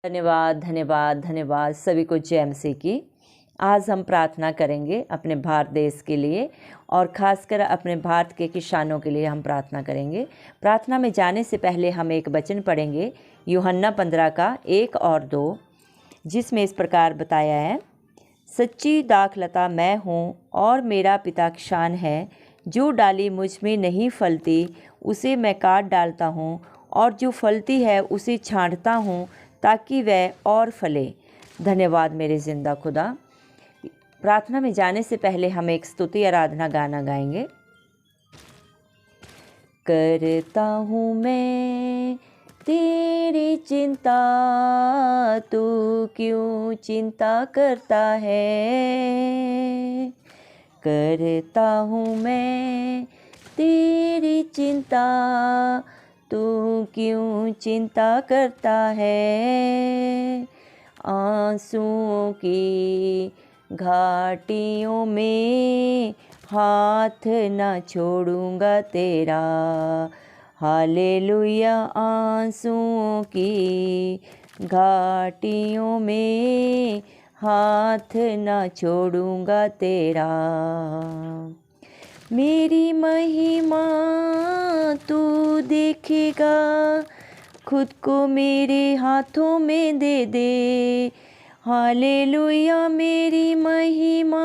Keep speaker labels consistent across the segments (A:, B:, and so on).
A: धन्यवाद धन्यवाद धन्यवाद सभी को जय मसीह की। आज हम प्रार्थना करेंगे अपने भारत देश के लिए और ख़ासकर अपने भारत के किसानों के लिए हम प्रार्थना करेंगे। प्रार्थना में जाने से पहले हम एक वचन पढ़ेंगे यूहन्ना 15 का 1 और 2, जिसमें इस प्रकार बताया है, सच्ची दाखलता मैं हूँ और मेरा पिता किसान है। जो डाली मुझ में नहीं फलती उसे मैं काट डालता हूँ, और जो फलती है उसे छांटता हूँ ताकि वह और फले। धन्यवाद मेरे ज़िंदा खुदा। प्रार्थना में जाने से पहले हम एक स्तुति आराधना गाना गाएंगे। करता हूँ मैं तेरी चिंता, तू क्यों चिंता करता है। करता हूँ मैं तेरी चिंता, तू क्यों चिंता करता है। आंसुओं की घाटियों में हाथ न छोड़ूंगा तेरा। हालेलुया। आंसुओं की घाटियों में हाथ न छोड़ूंगा तेरा। मेरी महिमा तू देखेगा, खुद को मेरे हाथों में दे दे। हालेलुया। मेरी महिमा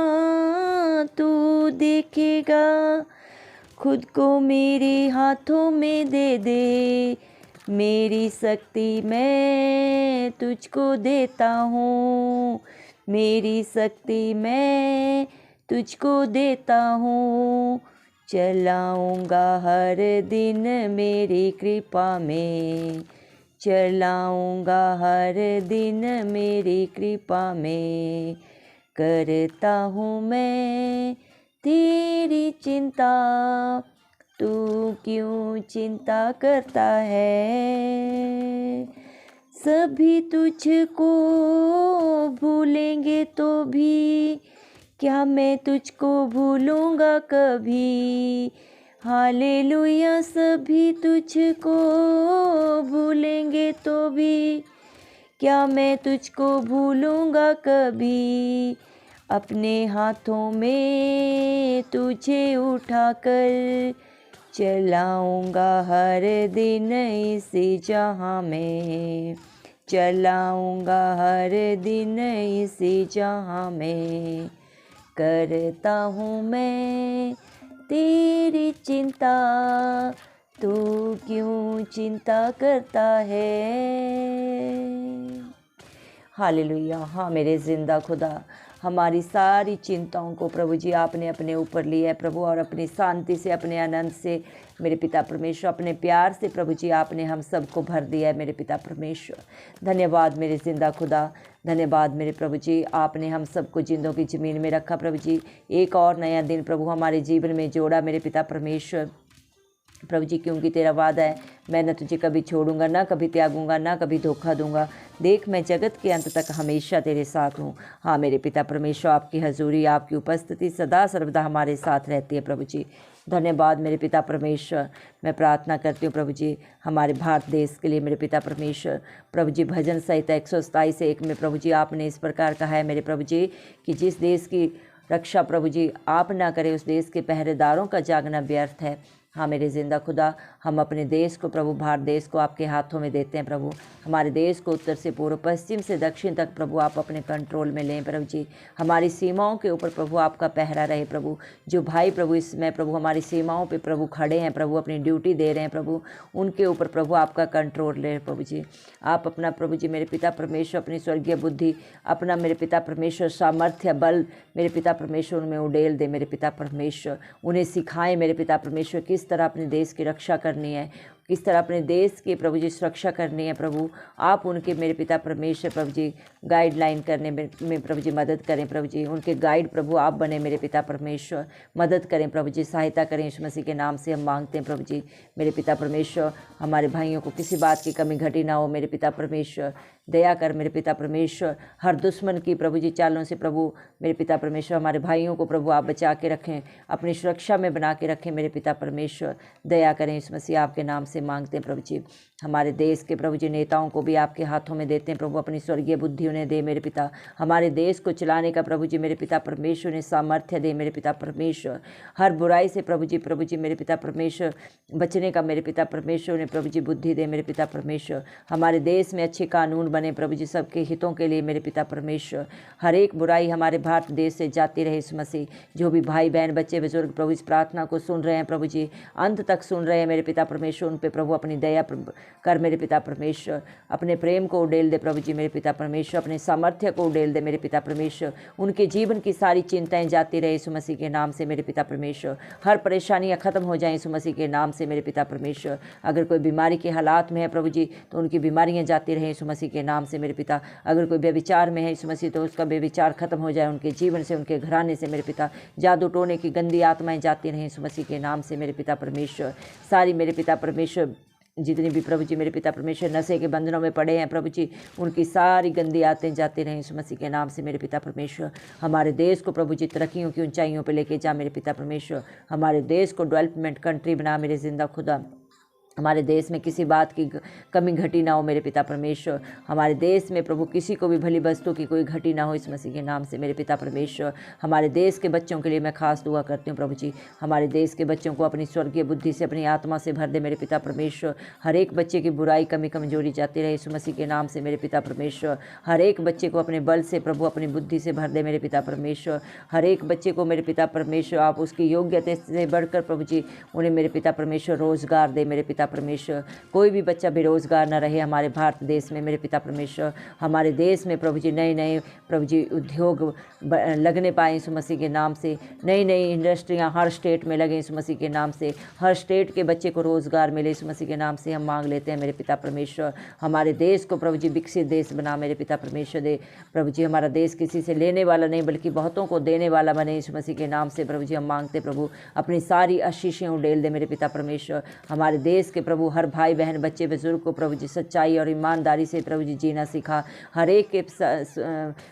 A: तू देखेगा, खुद को मेरे हाथों में दे दे। मेरी शक्ति मैं तुझको देता हूँ, मेरी शक्ति मैं तुझको देता हूँ। चलाऊँगा हर दिन मेरी कृपा में, चलाऊँगा हर दिन मेरी कृपा में। करता हूँ मैं तेरी चिंता, तू क्यों चिंता करता है। सभी तुझको भूलेंगे तो भी क्या मैं तुझको भूलूंगा कभी। हालेलुया। सभी तुझको भूलेंगे तो भी क्या मैं तुझको भूलूंगा कभी। अपने हाथों में तुझे उठाकर चलाऊंगा हर दिन इसी जहां में, चलाऊंगा हर दिन इसी जहां में। करता हूँ मैं तेरी चिंता, तू क्यों चिंता करता है। हालेलुया। हाँ मेरे ज़िंदा खुदा, हमारी सारी चिंताओं को प्रभु जी आपने अपने ऊपर लिया है प्रभु, और अपनी शांति से, अपने आनंद से मेरे पिता परमेश्वर, अपने प्यार से प्रभु जी आपने हम सबको भर दिया है मेरे पिता परमेश्वर। धन्यवाद मेरे ज़िंदा खुदा, धन्यवाद मेरे प्रभु जी, आपने हम सबको जिंदों की ज़मीन में रखा प्रभु जी। एक और नया दिन प्रभु हमारे जीवन में जोड़ा मेरे पिता परमेश्वर प्रभु जी, क्योंकि तेरा वादा है, मैं न तुझे कभी छोड़ूंगा, ना कभी त्यागूंगा, ना कभी धोखा दूंगा। देख मैं जगत के अंत तक हमेशा तेरे साथ हूँ। हाँ मेरे पिता परमेश्वर, आपकी हजूरी, आपकी उपस्थिति सदा सर्वदा हमारे साथ रहती है प्रभु जी। धन्यवाद मेरे पिता परमेश्वर। मैं प्रार्थना करती हूँ प्रभु जी हमारे भारत देश के लिए मेरे पिता परमेश्वर। प्रभु जी भजन संहिता 127:1 में प्रभु जी आपने इस प्रकार कहा है मेरे प्रभु जी कि जिस देश की रक्षा प्रभु जी आप ना करें, उस देश के पहरेदारों का जागना व्यर्थ है। हाँ मेरे ज़िंदा खुदा, हम अपने देश को प्रभु, भारत देश को आपके हाथों में देते हैं प्रभु। हमारे देश को उत्तर से पूर्व, पश्चिम से दक्षिण तक प्रभु आप अपने कंट्रोल में लें प्रभु जी। हमारी सीमाओं के ऊपर प्रभु आपका पहरा रहे प्रभु। जो भाई प्रभु इसमें प्रभु हमारी सीमाओं पे प्रभु खड़े हैं प्रभु, अपनी ड्यूटी दे रहे हैं प्रभु, उनके ऊपर प्रभु आपका कंट्रोल ले प्रभु जी। आप अपना प्रभु जी मेरे पिता परमेश्वर अपनी स्वर्गीय बुद्धि, अपना मेरे पिता परमेश्वर सामर्थ्य, बल मेरे पिता परमेश्वर उनमें उड़ेल दे मेरे पिता परमेश्वर। उन्हें सिखाएं मेरे पिता परमेश्वर किस तरह अपने देश की रक्षा करनी है, किस तरह अपने देश की प्रभु जी सुरक्षा करनी है प्रभु। आप उनके मेरे पिता परमेश्वर प्रभु जी गाइडलाइन करने में प्रभु जी मदद करें प्रभु जी। उनके गाइड प्रभु आप बने मेरे पिता परमेश्वर, मदद करें प्रभु जी, सहायता करें। यीशु मसीह के नाम से हम मांगते हैं प्रभु जी मेरे पिता परमेश्वर। हमारे भाइयों को किसी बात की कमी घटी ना हो मेरे पिता परमेश्वर। दया कर मेरे पिता परमेश्वर। हर दुश्मन की प्रभु जी चालों से प्रभु मेरे पिता परमेश्वर हमारे भाइयों को प्रभु आप बचा के रखें, अपनी सुरक्षा में बना के रखें मेरे पिता परमेश्वर। दया करें इस मसीह आपके नाम से मांगते हैं प्रभु जी। हमारे देश के प्रभु जी नेताओं को भी आपके हाथों में देते हैं प्रभु, अपनी स्वर्गीय बुद्धि उन्हें दे मेरे पिता। हमारे देश को चलाने का प्रभु जी मेरे पिता परमेश्वर ने सामर्थ्य दे मेरे पिता परमेश्वर। हर बुराई से प्रभु जी मेरे पिता परमेश्वर बचने का मेरे पिता परमेश्वर ने प्रभु जी बुद्धि दे मेरे पिता परमेश्वर। हमारे देश में अच्छे कानून बने प्रभु जी सबके हितों के लिए मेरे पिता परमेश्वर। हर एक बुराई हमारे भारत देश से जाती रहे इस मसीह। जो भी भाई बहन बच्चे बुजुर्ग प्रभु इस प्रार्थना को सुन रहे हैं प्रभु जी, अंत तक सुन रहे हैं मेरे पिता परमेश्वर, उन पे प्रभु अपनी दया कर मेरे पिता परमेश्वर। अपने प्रेम को उड़ेल दे प्रभु जी मेरे पिता परमेश्वर, अपने सामर्थ्य को उड़ेल दे मेरे पिता परमेश्वर। उनके जीवन की सारी चिंताएं जाती रहे यीशु मसीह के नाम से मेरे पिता परमेश्वर। हर परेशानियां खत्म हो जाएं यीशु मसीह के नाम से मेरे पिता परमेश्वर। अगर कोई बीमारी के हालात में है प्रभु जी तो उनकी बीमारियां जाती रहे यीशु मसीह के नाम से मेरे पिता। अगर कोई व्यभिचार में है यीशु मसीह तो उसका व्यभिचार खत्म हो जाए उनके जीवन से, उनके घराने से मेरे पिता। जादू टोने की गंदी आत्माएं जाती रहें यीशु मसीह के नाम से मेरे पिता परमेश्वर। सारी मेरे पिता परमेश्वर जितनी भी प्रभु जी मेरे पिता परमेश्वर नशे के बंधनों में पड़े हैं प्रभु जी, उनकी सारी गंदी आतें जाती रहें यीशु मसीह के नाम से मेरे पिता परमेश्वर। हमारे देश को प्रभु जी तरक्कियों की ऊंचाइयों पे लेके जा मेरे पिता परमेश्वर। हमारे देश को डेवलपमेंट कंट्री बना मेरे जिंदा खुदा। हमारे देश में किसी बात की कमी घटी ना हो मेरे पिता परमेश्वर। हमारे देश में प्रभु किसी को भी भली वस्तु की कोई घटी ना हो इस मसीह के नाम से मेरे पिता परमेश्वर। हमारे देश के बच्चों के लिए मैं खास दुआ करती हूँ प्रभु जी। हमारे देश के बच्चों को अपनी स्वर्गीय बुद्धि से अपनी आत्मा से भर दे मेरे पिता परमेश्वर। हर एक बच्चे की बुराई कमी कमजोरी जाती रहे यीशु मसीह के नाम से मेरे पिता परमेश्वर। हर एक बच्चे को अपने बल से प्रभु अपनी बुद्धि से भर दे मेरे पिता परमेश्वर। हर एक बच्चे को मेरे पिता परमेश्वर आप उसकी योग्यता से बढ़कर प्रभु जी उन्हें मेरे पिता परमेश्वर रोजगार दे मेरे पिता परमेश्वर। कोई भी बच्चा बेरोजगार न रहे हमारे भारत देश में मेरे पिता परमेश्वर। हमारे देश में प्रभु जी नए नए प्रभु जी उद्योग लगने पाए यीशु मसीह के नाम से। नई नई इंडस्ट्रियां हर स्टेट में लगे यीशु मसीह के नाम से। हर स्टेट के बच्चे को रोजगार मिले यीशु मसीह के नाम से हम मांग लेते हैं मेरे पिता परमेश्वर। हमारे देश को प्रभु जी विकसित देश बना मेरे पिता परमेश्वर दे प्रभु जी। हमारा देश किसी से लेने वाला नहीं बल्कि बहुतों को देने वाला बने यीशु मसीह के नाम से प्रभु जी हम मांगते प्रभु। अपनी सारी आशीषें उड़ेल दे मेरे पिता परमेश्वर। हमारे देश के प्रभु हर भाई बहन बच्चे बुजुर्ग को प्रभु जी सच्चाई और ईमानदारी से प्रभु जी जीना सिखा। हर एक के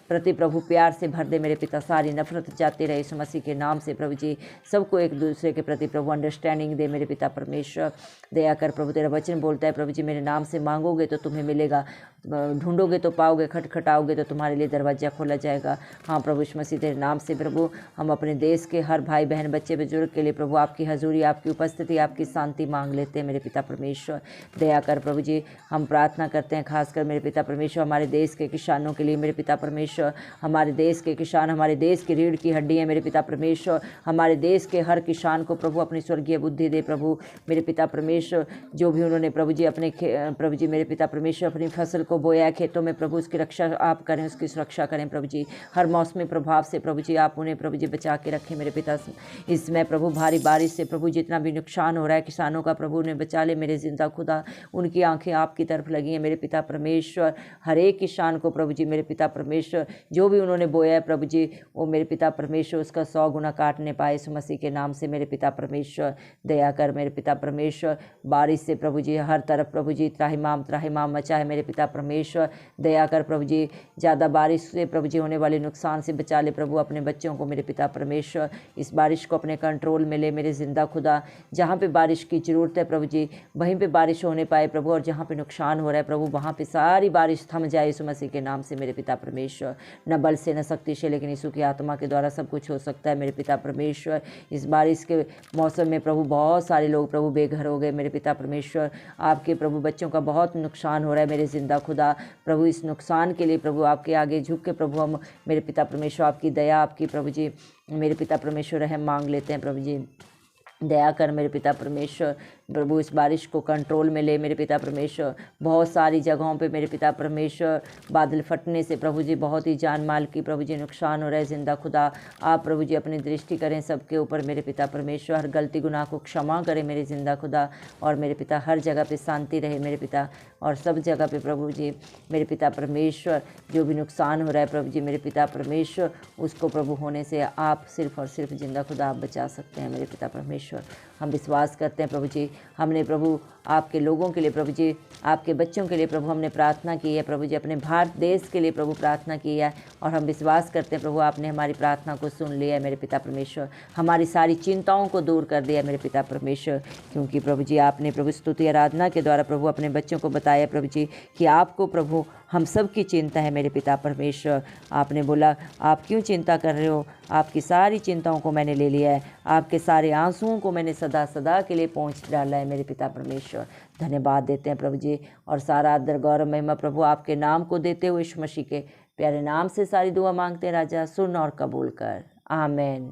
A: प्रति प्रभु प्यार से भर दे मेरे पिता। सारी नफरत जाती रहे यीशु मसीह के नाम से प्रभु जी। सबको एक दूसरे के प्रति प्रभु अंडरस्टैंडिंग दे मेरे पिता परमेश्वर। दया कर प्रभु। तेरा वचन बोलता है प्रभु जी मेरे नाम से मांगोगे तो तुम्हें मिलेगा, ढूंढोगे तो पाओगे, खटखटाओगे तो तुम्हारे लिए दरवाजा खोला जाएगा। हाँ प्रभु यीशु मसीह तेरे नाम से प्रभु हम अपने देश के हर भाई बहन बच्चे बुजुर्ग के लिए प्रभु आपकी हजूरी, आपकी उपस्थिति, आपकी शांति मांग लेते हैं मेरे पिता परमेश्वर। दया कर प्रभु जी। हम प्रार्थना करते हैं खासकर मेरे पिता परमेश्वर हमारे देश के किसानों के लिए मेरे पिता परमेश्वर। हमारे देश के किसान हमारे देश की रीढ़ की हड्डी है मेरे पिता परमेश्वर। हमारे देश के हर किसान को प्रभु अपनी स्वर्गीय बुद्धि दे प्रभु मेरे पिता परमेश्वर। जो भी उन्होंने प्रभु जी अपने प्रभु जी मेरे पिता परमेश्वर अपनी फसल को बोया खेतों में प्रभु उसकी रक्षा आप करें, उसकी सुरक्षा करें प्रभु जी। हर मौसमी प्रभाव से प्रभु जी आप उन्हें प्रभु जी बचा के रखें मेरे पिता। इसमें प्रभु भारी बारिश से प्रभु जितना भी नुकसान हो रहा है किसानों का प्रभु उन्हें बचा ले मेरे जिंदा खुदा। उनकी आंखें आपकी तरफ लगी हैं मेरे पिता परमेश्वर। हर एक किसान को प्रभु जी मेरे पिता परमेश्वर जो भी उन्होंने बोया है प्रभु जी वो मेरे पिता परमेश्वर उसका 100 गुना काटने पाए यीशु मसीह के नाम से मेरे पिता परमेश्वर। दया कर मेरे पिता परमेश्वर। बारिश से प्रभु जी हर तरफ प्रभु जी त्राहिमाम मचा है मेरे पिता परमेश्वर। दया कर प्रभु जी। ज़्यादा बारिश से प्रभु जी होने वाले नुकसान से बचा ले प्रभु अपने बच्चों को मेरे पिता परमेश्वर। इस बारिश को अपने कंट्रोल में ले मेरे जिंदा खुदा। जहाँ पे बारिश की ज़रूरत है प्रभु जी वहीं पे बारिश होने पाए प्रभु, और जहाँ पे नुकसान हो रहा है प्रभु वहाँ पे सारी बारिश थम जाए यीशु मसीह के नाम से मेरे पिता परमेश्वर। न बल से न शक्ति से लेकिन यीशु की आत्मा के द्वारा सब कुछ हो सकता है मेरे पिता परमेश्वर। इस बारिश के मौसम में प्रभु बहुत सारे लोग प्रभु बेघर हो गए मेरे पिता परमेश्वर। आपके प्रभु बच्चों का बहुत नुकसान हो रहा है मेरे जिंदा खुदा प्रभु। इस नुकसान के लिए प्रभु आपके आगे झुक के प्रभु हम मेरे पिता परमेश्वर आपकी दया आपकी प्रभु जी मेरे पिता परमेश्वर रहम मांग लेते हैं प्रभु जी। दया कर मेरे पिता परमेश्वर। प्रभु इस बारिश को कंट्रोल में ले मेरे पिता परमेश्वर। बहुत सारी जगहों पे मेरे पिता परमेश्वर बादल फटने से प्रभु जी बहुत ही जान माल की प्रभु जी नुकसान हो रहा है जिंदा खुदा। आप प्रभु जी अपनी दृष्टि करें सबके ऊपर मेरे पिता परमेश्वर। हर गलती गुनाह को क्षमा करें मेरे जिंदा खुदा। और मेरे पिता हर जगह पे शांति रहे मेरे पिता, और सब जगह पे प्रभु जी मेरे पिता परमेश्वर जो भी नुकसान हो रहा है प्रभु जी मेरे पिता परमेश्वर उसको प्रभु होने से आप सिर्फ और सिर्फ जिंदा खुदा आप बचा सकते हैं मेरे पिता परमेश्वर। परमेश्वर। हम विश्वास करते हैं प्रभु जी, हमने प्रभु आपके लोगों के लिए प्रभु जी, आपके बच्चों के लिए प्रभु हमने प्रार्थना की है प्रभु जी, अपने भारत देश के लिए प्रभु प्रार्थना की है, और हम विश्वास करते हैं प्रभु आपने हमारी प्रार्थना को सुन लिया है मेरे पिता परमेश्वर, हमारी सारी चिंताओं को दूर कर दिया मेरे पिता परमेश्वर। क्योंकि प्रभु जी आपने प्रभु स्तुति आराधना के द्वारा प्रभु अपने बच्चों को बताया प्रभु जी कि आपको प्रभु हम सब की चिंता है मेरे पिता परमेश्वर। आपने बोला आप क्यों चिंता कर रहे हो, आपकी सारी चिंताओं को मैंने ले लिया है, आपके सारे आंसुओं को मैंने सदा सदा के लिए पहुँच डाला है मेरे पिता परमेश्वर। धन्यवाद देते हैं प्रभु जी, और सारा आदर गौरव महिमा प्रभु आपके नाम को देते हुए यीशु मसीह के प्यारे नाम से सारी दुआ मांगते हैं राजा, सुन और कबूल कर, आमीन।